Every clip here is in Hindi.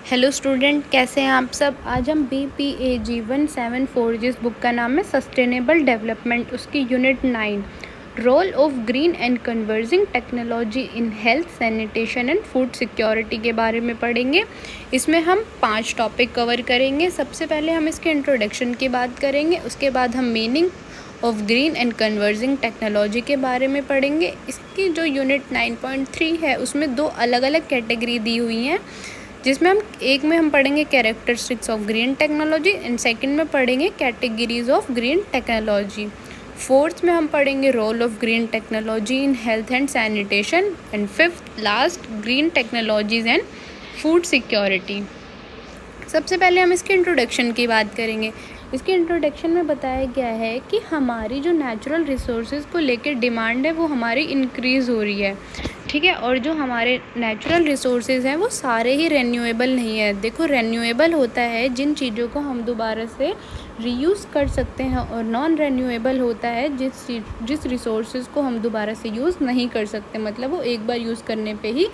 हेलो स्टूडेंट, कैसे हैं आप सब। आज हम BPAG 174 जिस बुक का नाम है सस्टेनेबल डेवलपमेंट, उसकी unit 9 role of green and converging technology in health, sanitation and food security के बारे में पढ़ेंगे। इसमें हम 5 टॉपिक कवर करेंगे। सबसे पहले हम इसके इंट्रोडक्शन की बात करेंगे, उसके बाद हम meaning of green and converging technology के बारे में पढ़ेंगे। इसकी जो यूनिट 9.3 है उसमें 2 अलग अलग कैटेगरी दी हुई हैं, जिसमें एक में हम पढ़ेंगे characteristics of green technology and second में पढ़ेंगे categories of green technology. Fourth में हम पढ़ेंगे role of green technology in health and sanitation and fifth last green technologies and food security. सबसे पहले हम इसके इंट्रोडक्शन की बात करेंगे। इसके इंट्रोडक्शन में बताया गया है कि हमारी जो नेचुरल रिसोर्सेज को लेकर डिमांड है वो हमारी इंक्रीज़ हो रही है, ठीक है। और जो हमारे नेचुरल रिसोर्सेज हैं वो सारे ही रेन्यूएबल नहीं है। देखो, रेन्यूएबल होता है जिन चीज़ों को हम दोबारा से रीयूज़ कर सकते हैं, और नॉन रेन्यूएबल होता है जिस रिसोर्सेज को हम दोबारा से यूज़ नहीं कर सकते, मतलब वो एक बार यूज़ करने पे ही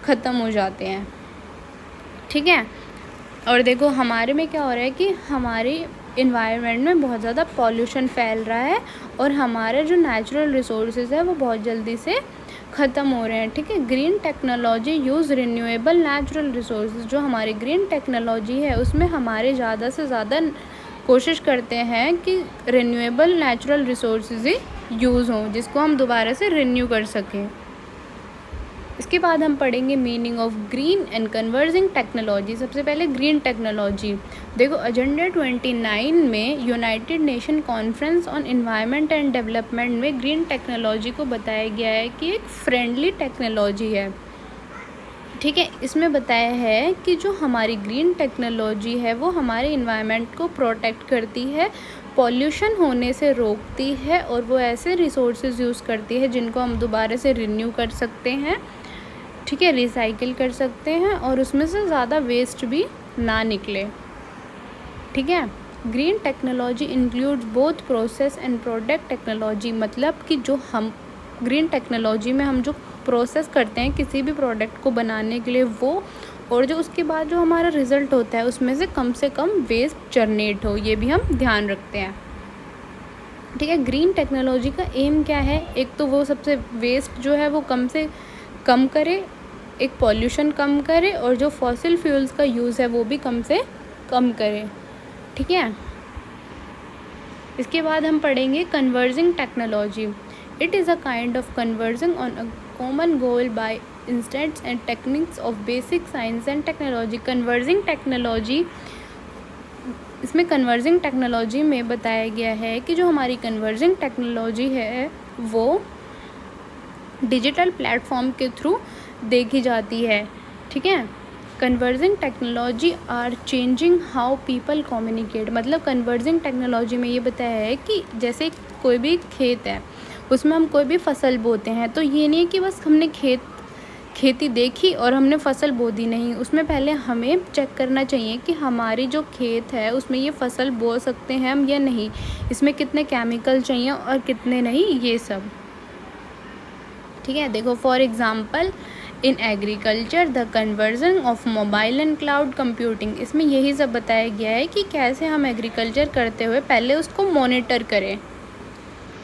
ख़त्म हो जाते हैं, ठीक है। और देखो, हमारे में क्या हो रहा है कि हमारी इन्वायरमेंट में बहुत ज़्यादा पॉल्यूशन फैल रहा है और हमारे जो नेचुरल रिसोर्सेज है वो बहुत जल्दी से ख़त्म हो रहे हैं, ठीक है। Green technology use renewable natural resources. जो हमारी ग्रीन टेक्नोलॉजी है उसमें हमारे ज़्यादा से ज़्यादा कोशिश करते हैं कि रिन्यूएबल नेचुरल रिसोर्सेज ही यूज़ हों, जिसको हम दोबारा से रिन्यू कर सकें। इसके बाद हम पढ़ेंगे meaning of green and converging technology. सबसे पहले ग्रीन टेक्नोलॉजी। देखो, एजेंडा 29 में United nation conference on environment and development में ग्रीन टेक्नोलॉजी को बताया गया है कि एक फ्रेंडली टेक्नोलॉजी है, ठीक है। इसमें बताया है कि जो हमारी ग्रीन टेक्नोलॉजी है वो हमारे इन्वायरमेंट को प्रोटेक्ट करती है, पॉल्यूशन होने से रोकती है, और वो ऐसे रिसोर्सेज यूज़ करती है जिनको हम दोबारा से रिन्यू कर सकते हैं, ठीक है, रिसाइकिल कर सकते हैं, और उसमें से ज़्यादा वेस्ट भी ना निकले, ठीक है। Green technology includes both process and product technology. मतलब कि जो हम ग्रीन टेक्नोलॉजी में हम जो प्रोसेस करते हैं किसी भी प्रोडक्ट को बनाने के लिए वो, और जो उसके बाद जो हमारा रिज़ल्ट होता है उसमें से कम वेस्ट जनरेट हो, ये भी हम ध्यान रखते हैं, ठीक है। ग्रीन टेक्नोलॉजी का एम क्या है? एक तो वो सबसे वेस्ट जो है वो कम से कम करे, एक पॉल्यूशन कम करे, और जो फॉसिल फ्यूल्स का यूज़ है वो भी कम से कम करे, ठीक है। इसके बाद हम पढ़ेंगे converging technology. It is a kind of converging on a common goal by instants and techniques of basic science and technology. Converging technology, इसमें कन्वर्जिंग टेक्नोलॉजी में बताया गया है कि जो हमारी कन्वर्जिंग टेक्नोलॉजी है वो डिजिटल प्लेटफॉर्म के थ्रू देखी जाती है, ठीक है। Converging technology are changing how people communicate. मतलब कन्वर्जिंग टेक्नोलॉजी में ये बताया है कि जैसे कोई भी खेत है उसमें हम कोई भी फसल बोते हैं, तो ये नहीं है कि बस हमने खेती देखी और हमने फसल बो दी, नहीं। उसमें पहले हमें चेक करना चाहिए कि हमारी जो खेत है उसमें ये फसल बो सकते हैं हम या नहीं, इसमें कितने केमिकल चाहिए और कितने नहीं, ये सब, ठीक है। देखो, for example in agriculture the conversion of mobile and cloud computing. इसमें यही सब बताया गया है कि कैसे हम एग्रीकल्चर करते हुए पहले उसको मॉनिटर करें।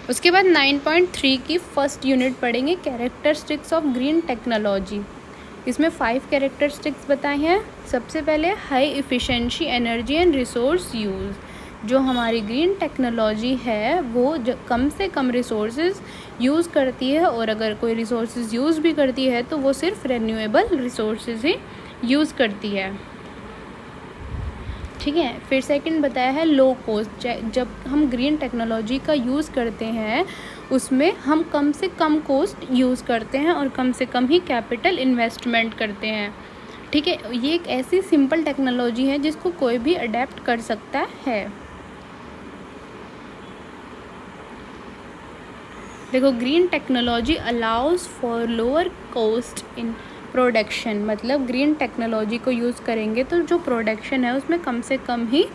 उसके बाद 9.3 की फर्स्ट यूनिट पढ़ेंगे कैरेक्टरिस्टिक्स ऑफ ग्रीन टेक्नोलॉजी। इसमें 5 कैरेक्टरिस्टिक्स बताए हैं। सबसे पहले high efficiency energy and resource use. जो हमारी ग्रीन टेक्नोलॉजी है वो कम से कम रिसोर्सेज यूज़ करती है, और अगर कोई रिसोर्सेज यूज़ भी करती है तो वो सिर्फ रेन्यूएबल रिसोर्सेज ही यूज़ करती है, ठीक है। फिर सेकंड बताया है लो कॉस्ट। जब हम ग्रीन टेक्नोलॉजी का यूज़ करते हैं उसमें हम कम से कम कॉस्ट यूज़ करते हैं और कम से कम ही कैपिटल इन्वेस्टमेंट करते हैं, ठीक है। ये एक ऐसी सिंपल टेक्नोलॉजी है जिसको कोई भी अडेप्ट कर सकता है। देखो, green technology allows for lower cost in production. मतलब ग्रीन टेक्नोलॉजी को यूज़ करेंगे तो जो प्रोडक्शन है उसमें कम से कम ही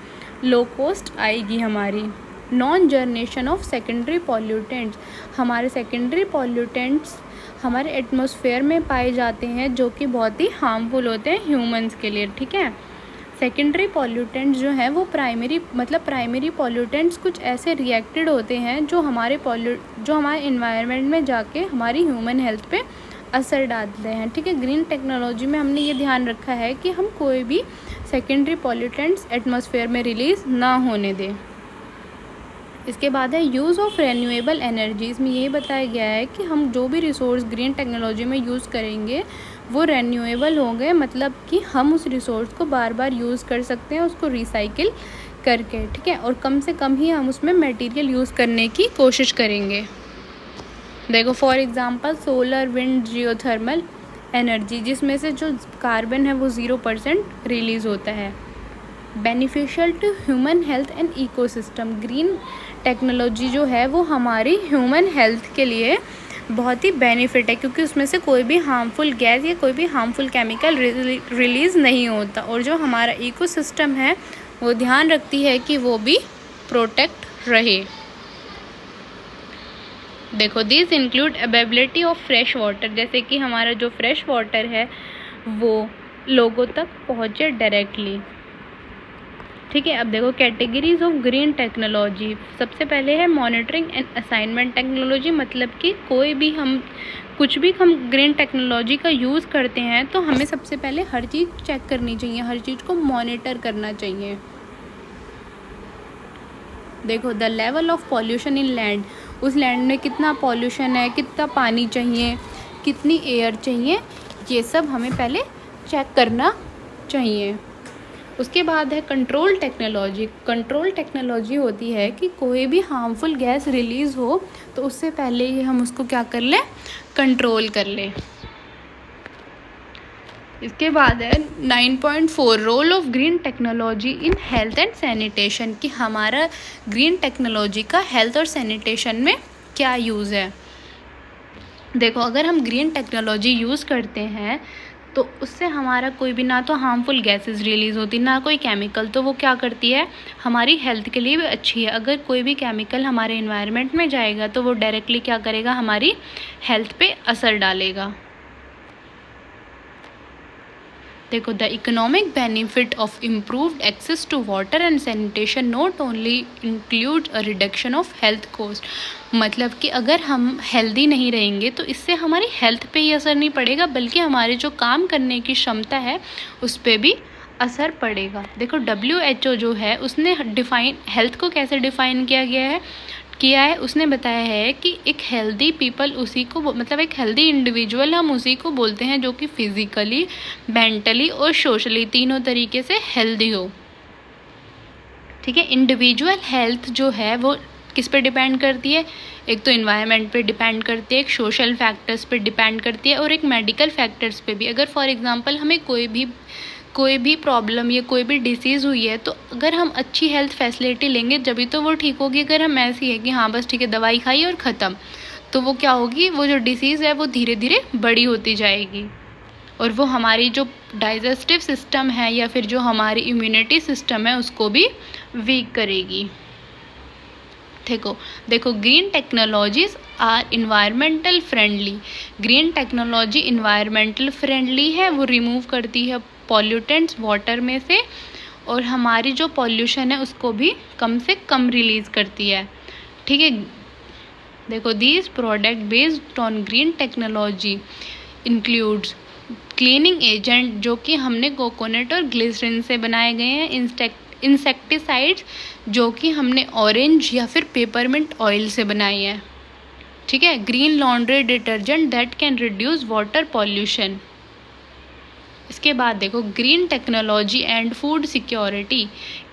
लो कॉस्ट आएगी हमारी। Non generation of secondary pollutants. हमारे सेकेंडरी पॉल्यूटेंट्स हमारे एटमॉस्फेयर में पाए जाते हैं जो कि बहुत ही हार्मफुल होते हैं ह्यूमंस के लिए, ठीक है। सेकेंडरी पॉल्यूटेंट्स जो हैं वो प्राइमरी पॉल्यूटेंट्स कुछ ऐसे रिएक्टेड होते हैं जो हमारे इन्वायरमेंट में जाके हमारी ह्यूमन हेल्थ पे असर डालते हैं, ठीक है। ग्रीन टेक्नोलॉजी में हमने ये ध्यान रखा है कि हम कोई भी सेकेंडरी पॉल्यूटेंट्स एटमॉस्फेयर में रिलीज़ ना होने दें। इसके बाद है यूज़ ऑफ रेन्यूएबल एनर्जीज़ में यही बताया गया है कि हम जो भी रिसोर्स ग्रीन टेक्नोलॉजी में यूज़ करेंगे वो रेन्यूएबल होंगे, मतलब कि हम उस रिसोर्स को बार बार यूज़ कर सकते हैं उसको रिसाइकिल करके, ठीक है। और कम से कम ही हम उसमें मटेरियल यूज़ करने की कोशिश करेंगे। देखो for example solar, wind, geothermal energy, जिसमें से जो कार्बन है वो 0% रिलीज़ होता है। Beneficial to human health and ecosystem, green technology जो है वो हमारी ह्यूमन हेल्थ के लिए बहुत ही बेनिफिट है, क्योंकि उसमें से कोई भी हार्मफुल गैस या कोई भी हार्मफुल केमिकल रिलीज़ नहीं होता, और जो हमारा इकोसिस्टम है वो ध्यान रखती है कि वो भी प्रोटेक्ट रहे। देखो this include availability of fresh water, जैसे कि हमारा जो फ्रेश वाटर है वो लोगों तक पहुँचे डायरेक्टली, ठीक है। अब देखो कैटेगरीज ऑफ ग्रीन टेक्नोलॉजी, सबसे पहले है मॉनिटरिंग एंड असाइनमेंट टेक्नोलॉजी, मतलब कि कुछ भी हम ग्रीन टेक्नोलॉजी का यूज़ करते हैं तो हमें सबसे पहले हर चीज़ चेक करनी चाहिए, हर चीज़ को मॉनिटर करना चाहिए। देखो the level of pollution in land, उस लैंड में कितना पॉल्यूशन है, कितना पानी चाहिए, कितनी एयर चाहिए, ये सब हमें पहले चेक करना चाहिए। उसके बाद है कंट्रोल टेक्नोलॉजी। कंट्रोल टेक्नोलॉजी होती है कि कोई भी हार्मफुल गैस रिलीज़ हो तो उससे पहले ही हम उसको क्या कर लें, कंट्रोल कर लें। इसके बाद है 9.4 role of green technology in health and sanitation, कि हमारा ग्रीन टेक्नोलॉजी का हेल्थ और सैनिटेशन में क्या यूज़ है। देखो अगर हम ग्रीन टेक्नोलॉजी यूज़ करते हैं तो उससे हमारा कोई भी ना तो हार्मफुल गैसेस रिलीज़ होती, ना कोई केमिकल, तो वो क्या करती है हमारी हेल्थ के लिए भी अच्छी है। अगर कोई भी केमिकल हमारे इन्वायरमेंट में जाएगा तो वो डायरेक्टली क्या करेगा, हमारी हेल्थ पे असर डालेगा। देखो the economic benefit of improved access to water and sanitation not only include a reduction of health cost, मतलब कि अगर हम हेल्दी नहीं रहेंगे तो इससे हमारी हेल्थ पे ही असर नहीं पड़ेगा, बल्कि हमारे जो काम करने की क्षमता है उस पर भी असर पड़ेगा। देखो WHO जो है उसने हेल्थ को कैसे डिफ़ाइन किया है, उसने बताया है कि एक हेल्दी पीपल उसी को मतलब एक हेल्दी इंडिविजुअल हम उसी को बोलते हैं जो कि फिज़िकली, मेंटली और सोशली तीनों तरीके से हेल्दी हो, ठीक है। इंडिविजुअल हेल्थ जो है वो किस पे डिपेंड करती है, एक तो इन्वायरमेंट पे डिपेंड करती है, एक सोशल फैक्टर्स पे डिपेंड करती है और एक मेडिकल फैक्टर्स पे भी। अगर फॉर एग्जांपल हमें कोई भी प्रॉब्लम या कोई भी डिसीज़ हुई है तो अगर हम अच्छी हेल्थ फैसिलिटी लेंगे जभी तो वो ठीक होगी। अगर हम ऐसी है कि हाँ बस ठीक है दवाई खाई और ख़त्म, तो वो क्या होगी, वो जो डिसीज़ है वो धीरे धीरे बड़ी होती जाएगी और वो हमारी जो डाइजेस्टिव सिस्टम है या फिर जो हमारी इम्यूनिटी सिस्टम है उसको भी वीक करेगी। देखो green technologies are environmental friendly, green technology environmental friendly है, वो रिमूव करती है पॉल्यूटेंट्स वाटर में से और हमारी जो पॉल्यूशन है उसको भी कम से कम रिलीज़ करती है, ठीक है। देखो these product based on green technology includes cleaning agent जो कि हमने कोकोनट और ग्लिसरीन से बनाए गए हैं, इंसेक्टिसाइड्स जो कि हमने ऑरेंज या फिर पेपरमिंट ऑयल से बनाई है, ठीक है। Green laundry detergent that can reduce water pollution. इसके बाद देखो green technology and food security,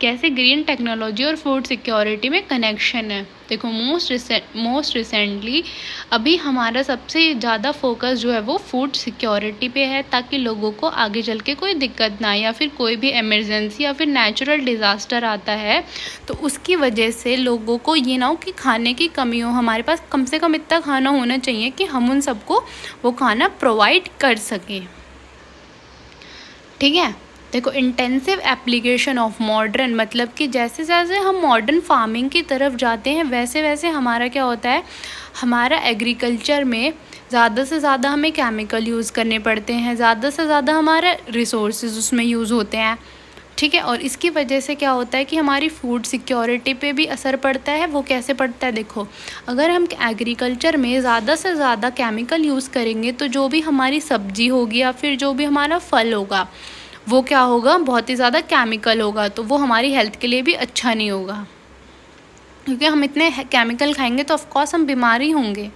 कैसे ग्रीन टेक्नोलॉजी और फूड सिक्योरिटी में कनेक्शन है। देखो मोस्ट रिसेंटली अभी हमारा सबसे ज़्यादा फोकस जो है वो फूड सिक्योरिटी पे है, ताकि लोगों को आगे चल के कोई दिक्कत ना आए या फिर कोई भी इमरजेंसी या फिर नेचुरल डिज़ास्टर आता है तो उसकी वजह से लोगों को ये ना हो कि खाने की कमी हो। हमारे पास कम से कम इतना खाना होना चाहिए कि हम उन सबको वो खाना प्रोवाइड कर सकें, ठीक है। देखो, इंटेंसिव एप्लीकेशन ऑफ मॉडर्न मतलब कि जैसे जैसे हम मॉडर्न फार्मिंग की तरफ जाते हैं वैसे वैसे हमारा क्या होता है, हमारा एग्रीकल्चर में ज़्यादा से ज़्यादा हमें केमिकल यूज़ करने पड़ते हैं, ज़्यादा से ज़्यादा हमारा रिसोर्सेज उसमें यूज़ होते हैं, ठीक है। और इसकी वजह से क्या होता है कि हमारी फूड सिक्योरिटी पे भी असर पड़ता है। वो कैसे पड़ता है, देखो, अगर हम एग्रीकल्चर में ज़्यादा से ज़्यादा केमिकल यूज़ करेंगे तो जो भी हमारी सब्जी होगी या फिर जो भी हमारा फल होगा वो क्या होगा, बहुत ही ज़्यादा केमिकल होगा, तो वो हमारी हेल्थ के लिए भी अच्छा नहीं होगा, क्योंकि हम इतने केमिकल खाएंगे तो ऑफकोर्स हम बीमार ही होंगे,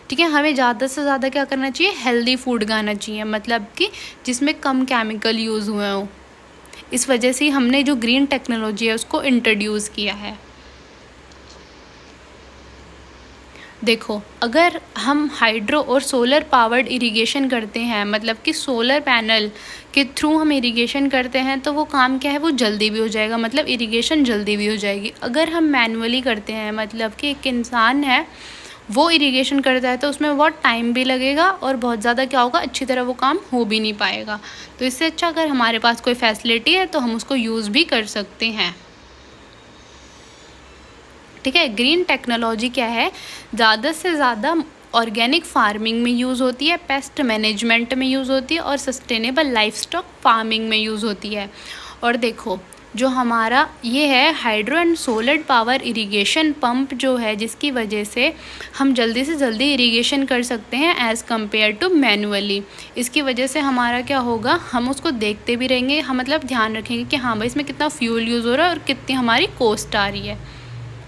ठीक है। हमें ज़्यादा से ज़्यादा क्या करना चाहिए, हेल्दी फूड खाना चाहिए, मतलब कि जिसमें कम केमिकल यूज़ हुए हो। इस वजह से हमने जो ग्रीन टेक्नोलॉजी है उसको इंट्रोड्यूस किया है। देखो, अगर हम हाइड्रो और सोलर पावर्ड इरिगेशन करते हैं, मतलब कि सोलर पैनल के थ्रू हम इरिगेशन करते हैं, तो वो काम क्या है, वो जल्दी भी हो जाएगा, मतलब इरिगेशन जल्दी भी हो जाएगी। अगर हम मैनुअली करते हैं, मतलब कि एक इंसान है वो इरिगेशन करता है, तो उसमें बहुत टाइम भी लगेगा और बहुत ज़्यादा क्या होगा, अच्छी तरह वो काम हो भी नहीं पाएगा। तो इससे अच्छा अगर हमारे पास कोई फैसिलिटी है तो हम उसको यूज़ भी कर सकते हैं, ठीक है। ग्रीन टेक्नोलॉजी क्या है, ज़्यादा से ज़्यादा ऑर्गेनिक फार्मिंग में यूज़ होती है, पेस्ट मैनेजमेंट में यूज़ होती है और सस्टेनेबल लाइफस्टॉक फार्मिंग में यूज़ होती है। और देखो, जो हमारा ये है hydro and solar power irrigation pump जो है, जिसकी वजह से हम जल्दी से जल्दी इरिगेशन कर सकते हैं एज़ कम्पेयर टू मैनुअली। इसकी वजह से हमारा क्या होगा, हम उसको देखते भी रहेंगे, हम मतलब ध्यान रखेंगे कि हाँ भाई इसमें कितना फ्यूल यूज़ हो रहा है और कितनी हमारी कॉस्ट आ रही है,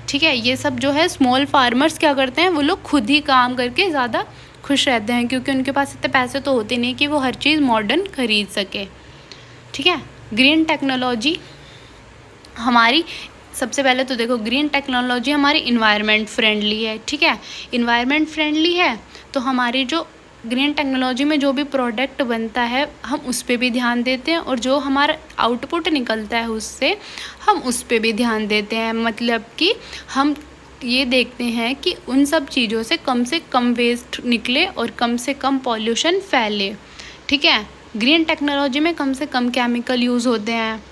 ठीक है। ये सब जो है स्मॉल फार्मर्स क्या करते हैं, वो लोग खुद ही काम करके ज़्यादा खुश रहते हैं, क्योंकि उनके पास इतने पैसे तो होते नहीं कि वो हर चीज़ मॉडर्न खरीद सके, ठीक है। ग्रीन टेक्नोलॉजी हमारी, सबसे पहले तो देखो, ग्रीन टेक्नोलॉजी हमारी इन्वायरमेंट फ्रेंडली है, ठीक है। इन्वायरमेंट फ्रेंडली है तो हमारी जो ग्रीन टेक्नोलॉजी में जो भी प्रोडक्ट बनता है हम उस पर भी ध्यान देते हैं, और जो हमारा आउटपुट निकलता है उससे हम उस पर भी ध्यान देते हैं, मतलब कि हम ये देखते हैं कि उन सब चीज़ों से कम वेस्ट निकले और कम से कम पॉल्यूशन फैले, ठीक है। ग्रीन टेक्नोलॉजी में कम से कम केमिकल यूज़ होते हैं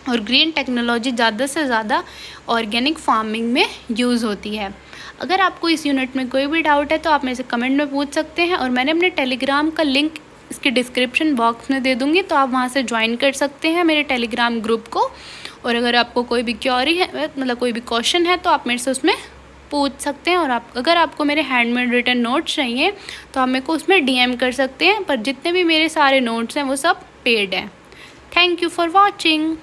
और ग्रीन टेक्नोलॉजी ज़्यादा से ज़्यादा ऑर्गेनिक फार्मिंग में यूज़ होती है। अगर आपको इस यूनिट में कोई भी डाउट है तो आप मेरे से कमेंट में पूछ सकते हैं, और मैंने अपने टेलीग्राम का लिंक इसके डिस्क्रिप्शन बॉक्स में दे दूँगी, तो आप वहाँ से ज्वाइन कर सकते हैं मेरे टेलीग्राम ग्रुप को। और अगर आपको कोई भी क्वेरी है, मतलब कोई भी क्वेश्चन है, तो आप मेरे से उसमें पूछ सकते हैं। और अगर आपको मेरे हैंडमेड रिटन नोट्स चाहिए तो आप मेरे को उसमें DM कर सकते हैं, पर जितने भी मेरे सारे नोट्स हैं वो सब पेड हैं। Thank you for watching.